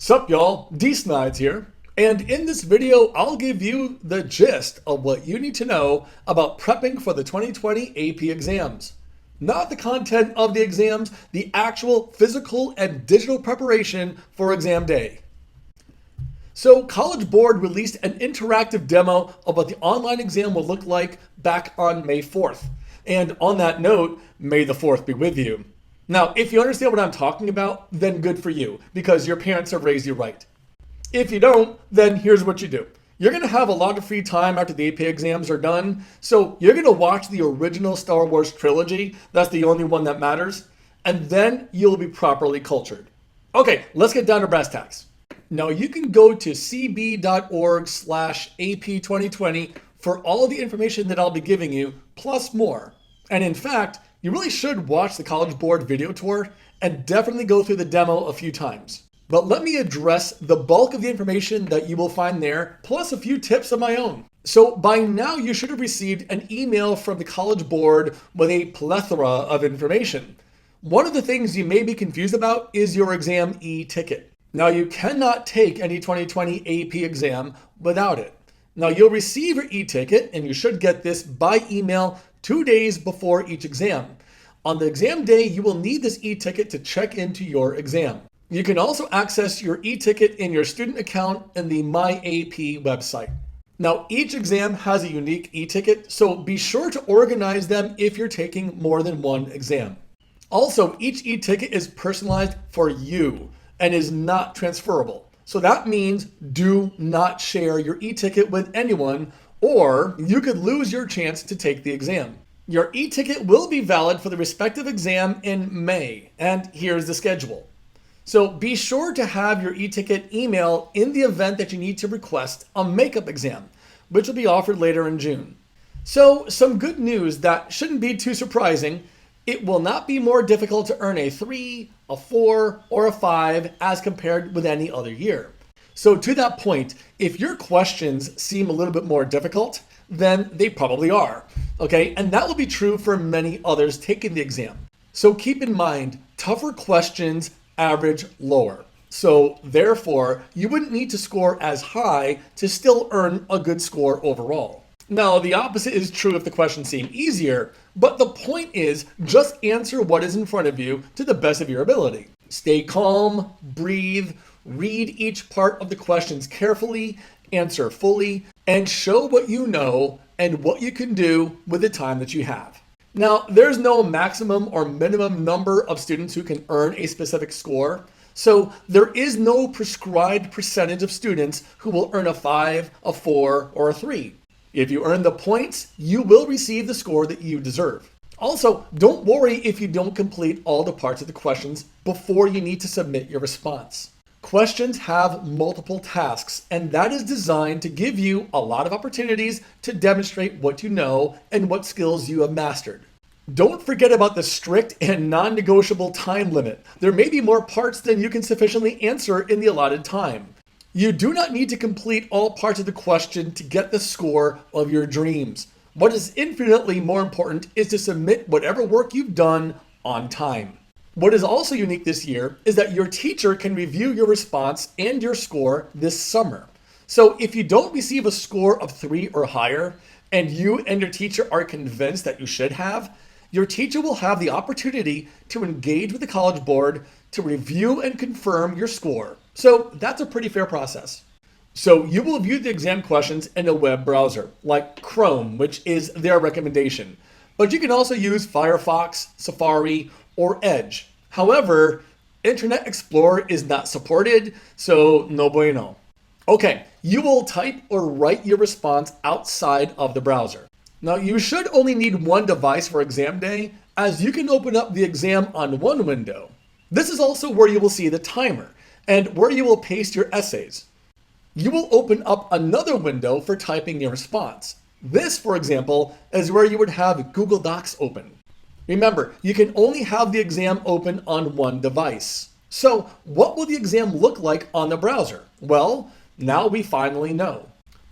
Sup y'all, DSnyds here, and in this video I'll give you the gist of what you need to know about prepping for the 2020 AP exams. Not the content of the exams, the actual physical and digital preparation for exam day. So College Board released an interactive demo of what the online exam will look like back on May 4th. And on that note, may the 4th be with you. Now, if you understand what I'm talking about, then good for you, because your parents have raised you right. If you don't, then here's what you do. You're going to have a lot of free time after the AP exams are done, so you're going to watch the original Star Wars trilogy. That's the only one that matters. And then you'll be properly cultured. Okay, let's get down to brass tacks. Now, you can go to cb.org/AP2020 for all of the information that I'll be giving you, plus more. And in fact, you really should watch the College Board video tour and definitely go through the demo a few times. But let me address the bulk of the information that you will find there, plus a few tips of my own. So by now you should have received an email from the College Board with a plethora of information. One of the things you may be confused about is your exam e-ticket. Now, you cannot take any 2020 AP exam without it. Now, you'll receive your e-ticket, and you should get this by email 2 days before each exam. On the exam day, you will need this e-ticket to check into your exam. You can also access your e-ticket in your student account in the My AP website. Now, each exam has a unique e-ticket, so be sure to organize them if you're taking more than one exam. Also, each e-ticket is personalized for you and is not transferable. So that means do not share your e-ticket with anyone, or you could lose your chance to take the exam. Your e-ticket will be valid for the respective exam in May, and here's the schedule. So be sure to have your e-ticket email in the event that you need to request a makeup exam, which will be offered later in June. So some good news that shouldn't be too surprising. It will not be more difficult to earn a 3, a 4, or a 5 as compared with any other year. So to that point, if your questions seem a little bit more difficult, then they probably are, okay? And that will be true for many others taking the exam. So keep in mind, tougher questions average lower. So therefore, you wouldn't need to score as high to still earn a good score overall. Now, the opposite is true if the questions seem easier, but the point is just answer what is in front of you to the best of your ability. Stay calm, breathe, read each part of the questions carefully, answer fully, and show what you know and what you can do with the time that you have. Now, there's no maximum or minimum number of students who can earn a specific score, so there is no prescribed percentage of students who will earn a 5, a 4, or a 3. If you earn the points, you will receive the score that you deserve. Also, don't worry if you don't complete all the parts of the questions before you need to submit your response. Questions have multiple tasks, and that is designed to give you a lot of opportunities to demonstrate what you know and what skills you have mastered. Don't forget about the strict and non-negotiable time limit. There may be more parts than you can sufficiently answer in the allotted time. You do not need to complete all parts of the question to get the score of your dreams. What is infinitely more important is to submit whatever work you've done on time. What is also unique this year is that your teacher can review your response and your score this summer. So if you don't receive a score of 3 or higher, and you and your teacher are convinced that you should have, your teacher will have the opportunity to engage with the College Board to review and confirm your score. So that's a pretty fair process. So you will view the exam questions in a web browser, like Chrome, which is their recommendation. But you can also use Firefox, Safari, or Edge. However, Internet Explorer is not supported, so no bueno. Okay, you will type or write your response outside of the browser. Now, you should only need one device for exam day, as you can open up the exam on one window. This is also where you will see the timer and where you will paste your essays. You will open up another window for typing your response. This, for example, is where you would have Google Docs open. Remember, you can only have the exam open on one device. So what will the exam look like on the browser? Well, now we finally know.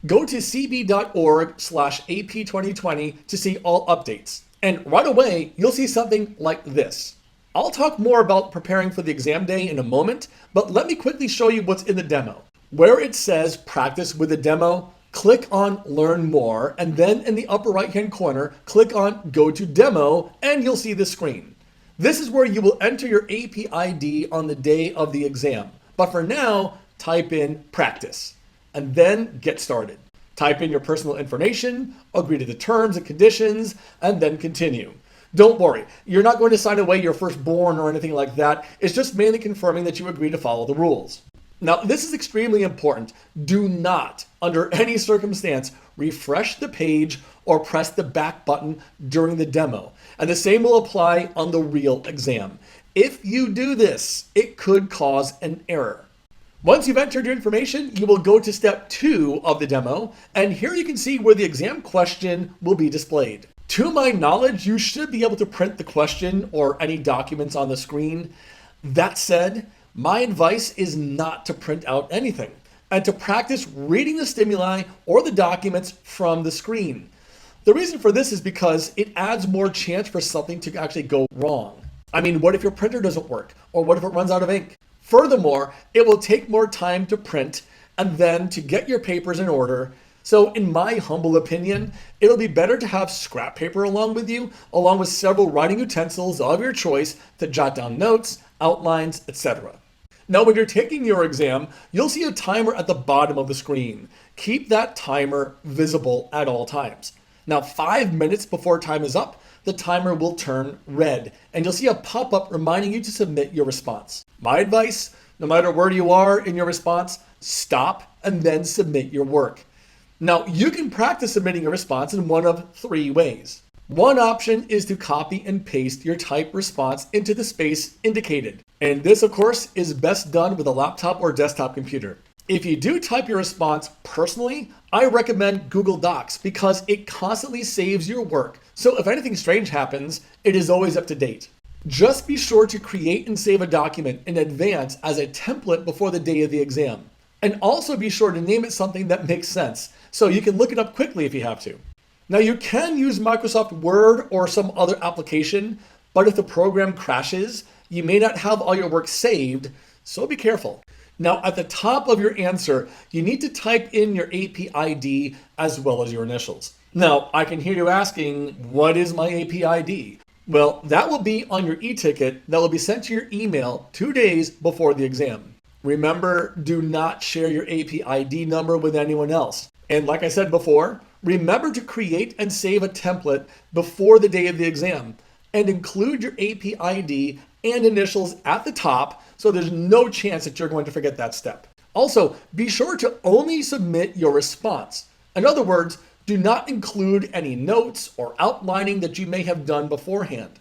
Go to cb.org/AP2020 to see all updates. And right away, you'll see something like this. I'll talk more about preparing for the exam day in a moment, but let me quickly show you what's in the demo. Where it says practice with a demo, click on learn more, and then in the upper right hand corner, click on go to demo, and you'll see this screen. This is where you will enter your AP ID on the day of the exam. But for now, type in practice and then get started. Type in your personal information, agree to the terms and conditions, and then continue. Don't worry, you're not going to sign away your firstborn or anything like that. It's just mainly confirming that you agree to follow the rules. Now, this is extremely important. Do not, under any circumstance, refresh the page or press the back button during the demo. And the same will apply on the real exam. If you do this, it could cause an error. Once you've entered your information, you will go to step 2 of the demo, and here you can see where the exam question will be displayed. To my knowledge, you should be able to print the question or any documents on the screen. That said, my advice is not to print out anything and to practice reading the stimuli or the documents from the screen. The reason for this is because it adds more chance for something to actually go wrong. I mean, what if your printer doesn't work? Or what if it runs out of ink? Furthermore, it will take more time to print and then to get your papers in order. So in my humble opinion, it'll be better to have scrap paper along with you, along with several writing utensils of your choice to jot down notes, outlines, etc. Now, when you're taking your exam, you'll see a timer at the bottom of the screen. Keep that timer visible at all times. Now, 5 minutes before time is up, the timer will turn red, and you'll see a pop-up reminding you to submit your response. My advice, no matter where you are in your response, stop and then submit your work. Now, you can practice submitting a response in one of 3 ways. One option is to copy and paste your typed response into the space indicated. And this, of course, is best done with a laptop or desktop computer. If you do type your response personally, I recommend Google Docs because it constantly saves your work. So if anything strange happens, it is always up to date. Just be sure to create and save a document in advance as a template before the day of the exam. And also be sure to name it something that makes sense, so you can look it up quickly if you have to. Now, you can use Microsoft Word or some other application, but if the program crashes, you may not have all your work saved, so be careful. Now, at the top of your answer, you need to type in your AP ID as well as your initials. Now, I can hear you asking, what is my AP ID? Well, that will be on your e-ticket that will be sent to your email 2 days before the exam. Remember, do not share your AP ID number with anyone else. And like I said before, remember to create and save a template before the day of the exam and include your AP ID and initials at the top so there's no chance that you're going to forget that step. Also, be sure to only submit your response. In other words, do not include any notes or outlining that you may have done beforehand.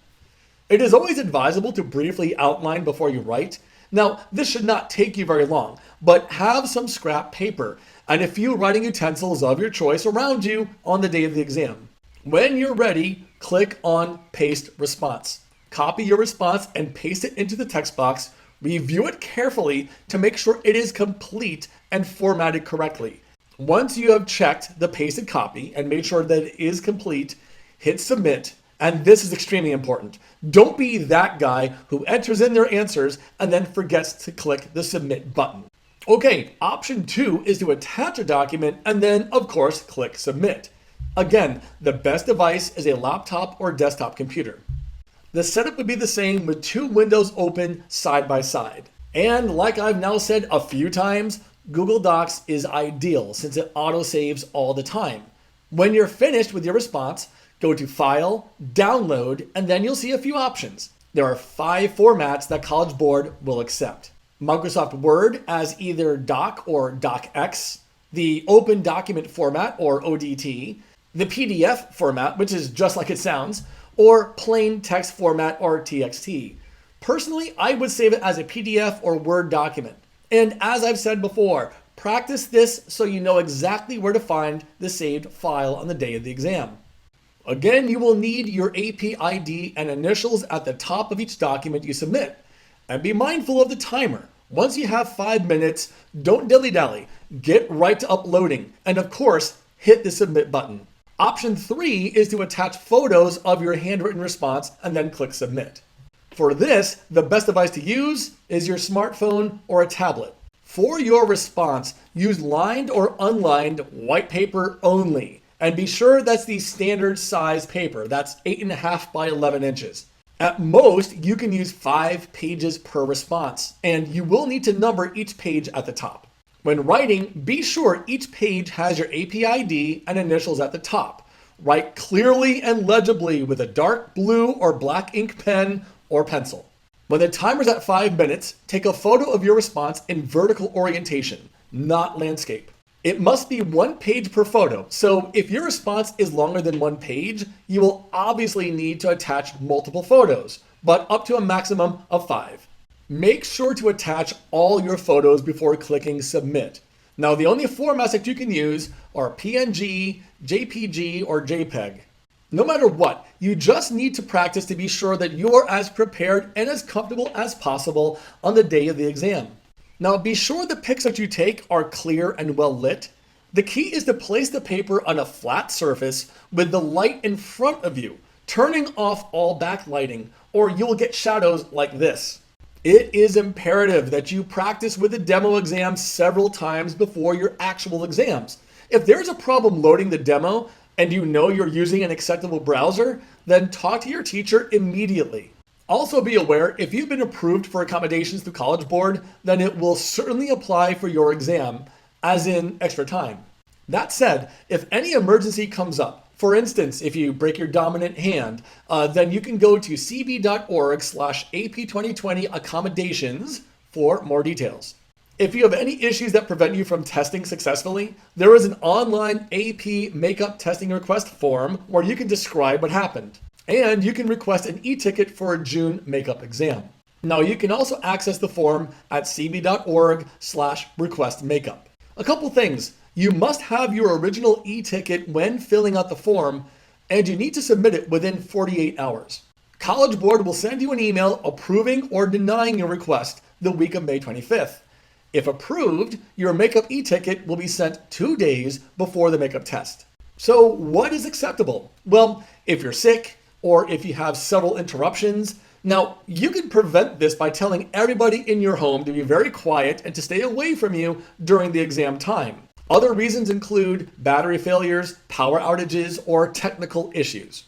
It is always advisable to briefly outline before you write. Now, this should not take you very long, but have some scrap paper and a few writing utensils of your choice around you on the day of the exam. When you're ready, click on Paste Response. Copy your response and paste it into the text box. Review it carefully to make sure it is complete and formatted correctly. Once you have checked the pasted copy and made sure that it is complete, hit submit. And this is extremely important. Don't be that guy who enters in their answers and then forgets to click the submit button. Okay, option 2 is to attach a document and then, of course, click submit. Again, the best device is a laptop or desktop computer. The setup would be the same with 2 windows open side by side. And like I've now said a few times, Google Docs is ideal since it auto-saves all the time. When you're finished with your response, go to File, Download, and then you'll see a few options. There are 5 formats that College Board will accept. Microsoft Word as either Doc or DocX, the Open Document Format or ODT, the PDF format, which is just like it sounds, or plain text format or TXT. Personally, I would save it as a PDF or Word document. And as I've said before, practice this so you know exactly where to find the saved file on the day of the exam. Again, you will need your AP ID and initials at the top of each document you submit. And be mindful of the timer. Once you have 5 minutes, don't dilly-dally. Get right to uploading. And of course, hit the submit button. Option 3 is to attach photos of your handwritten response and then click submit. For this, the best device to use is your smartphone or a tablet. For your response, use lined or unlined white paper only. And be sure that's the standard size paper. That's 8.5 by 11 inches. At most, you can use 5 pages per response, and you will need to number each page at the top. When writing, be sure each page has your AP ID and initials at the top. Write clearly and legibly with a dark blue or black ink pen or pencil. When the timer's at 5 minutes, take a photo of your response in vertical orientation, not landscape. It must be 1 page per photo, so if your response is longer than 1 page, you will obviously need to attach multiple photos, but up to a maximum of 5. Make sure to attach all your photos before clicking submit. Now, the only formats that you can use are PNG, JPG, or JPEG. No matter what, you just need to practice to be sure that you're as prepared and as comfortable as possible on the day of the exam. Now, be sure the pics that you take are clear and well lit. The key is to place the paper on a flat surface with the light in front of you, turning off all backlighting, or you'll get shadows like this. It is imperative that you practice with the demo exam several times before your actual exams. If there's a problem loading the demo and you know you're using an acceptable browser, then talk to your teacher immediately. Also be aware, if you've been approved for accommodations through College Board, then it will certainly apply for your exam, as in extra time. That said, if any emergency comes up, for instance, if you break your dominant hand, then you can go to cb.org/AP2020 accommodations for more details. If you have any issues that prevent you from testing successfully, there is an online AP makeup testing request form where you can describe what happened. And you can request an e-ticket for a June makeup exam. Now, you can also access the form at cb.org/requestmakeup. A couple things. You must have your original e-ticket when filling out the form, and you need to submit it within 48 hours. College Board will send you an email approving or denying your request the week of May 25th. If approved, your makeup e-ticket will be sent 2 days before the makeup test. So what is acceptable? Well, if you're sick, or if you have several interruptions. Now, you can prevent this by telling everybody in your home to be very quiet and to stay away from you during the exam time. Other reasons include battery failures, power outages, or technical issues.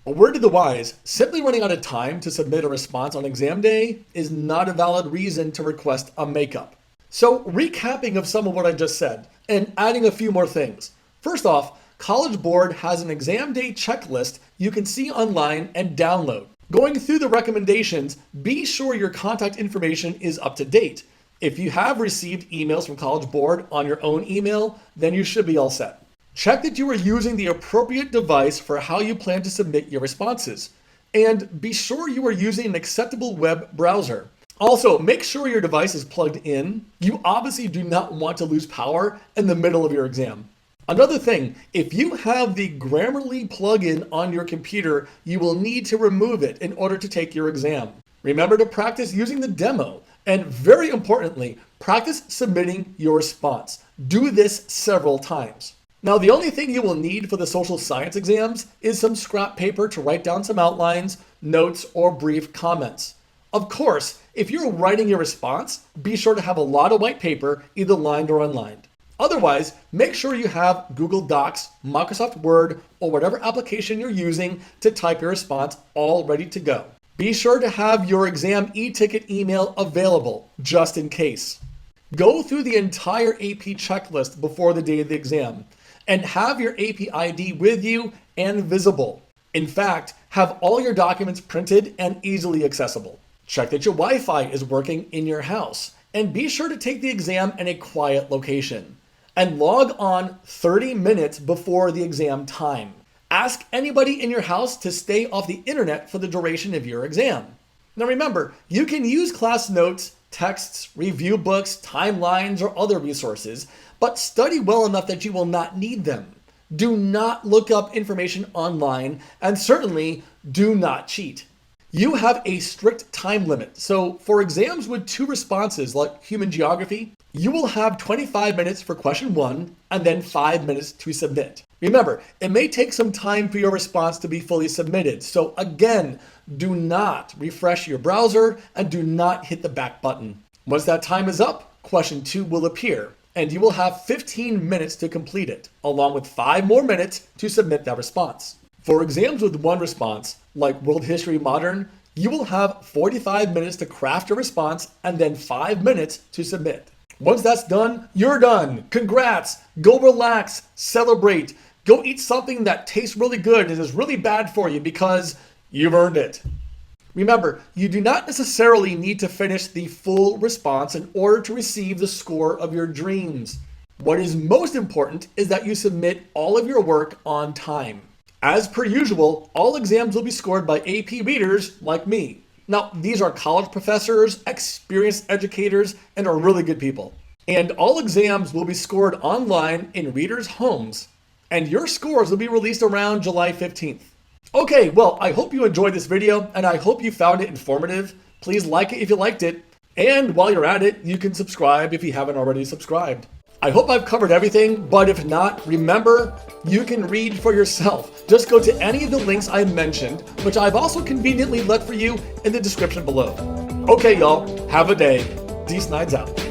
A word to the wise, simply running out of time to submit a response on exam day is not a valid reason to request a makeup. So, recapping of some of what I just said, and adding a few more things. First off, College Board has an exam day checklist you can see online and download. Going through the recommendations, be sure your contact information is up to date. If you have received emails from College Board on your own email, then you should be all set. Check that you are using the appropriate device for how you plan to submit your responses. And be sure you are using an acceptable web browser. Also, make sure your device is plugged in. You obviously do not want to lose power in the middle of your exam. Another thing, if you have the Grammarly plugin on your computer, you will need to remove it in order to take your exam. Remember to practice using the demo, and very importantly, practice submitting your response. Do this several times. Now, the only thing you will need for the social science exams is some scrap paper to write down some outlines, notes, or brief comments. Of course, if you're writing your response, be sure to have a lot of white paper, either lined or unlined. Otherwise, make sure you have Google Docs, Microsoft Word, or whatever application you're using to type your response all ready to go. Be sure to have your exam e-ticket email available, just in case. Go through the entire AP checklist before the day of the exam, and have your AP ID with you and visible. In fact, have all your documents printed and easily accessible. Check that your Wi-Fi is working in your house, and be sure to take the exam in a quiet location. And log on 30 minutes before the exam time. Ask anybody in your house to stay off the internet for the duration of your exam. Now remember, you can use class notes, texts, review books, timelines, or other resources, but study well enough that you will not need them. Do not look up information online, and certainly do not cheat. You have a strict time limit. So for exams with 2 responses like human geography, you will have 25 minutes for question 1 and then 5 minutes to submit. Remember, it may take some time for your response to be fully submitted. So again, do not refresh your browser and do not hit the back button. Once that time is up, question 2 will appear, and you will have 15 minutes to complete it, along with 5 more minutes to submit that response. For exams with one response, like World History Modern, you will have 45 minutes to craft a response and then 5 minutes to submit. Once that's done, you're done. Congrats. Go relax, celebrate, go eat something that tastes really good and is really bad for you because you've earned it. Remember, you do not necessarily need to finish the full response in order to receive the score of your dreams. What is most important is that you submit all of your work on time. As per usual, all exams will be scored by AP readers like me. Now, these are college professors, experienced educators, and are really good people. And all exams will be scored online in readers' homes, and your scores will be released around July 15th. Okay, well, I hope you enjoyed this video, and I hope you found it informative. Please like it if you liked it, and while you're at it, you can subscribe if you haven't already subscribed. I hope I've covered everything, but if not, remember, you can read for yourself. Just go to any of the links I mentioned, which I've also conveniently left for you in the description below. Okay, y'all, have a day. DSnyds out.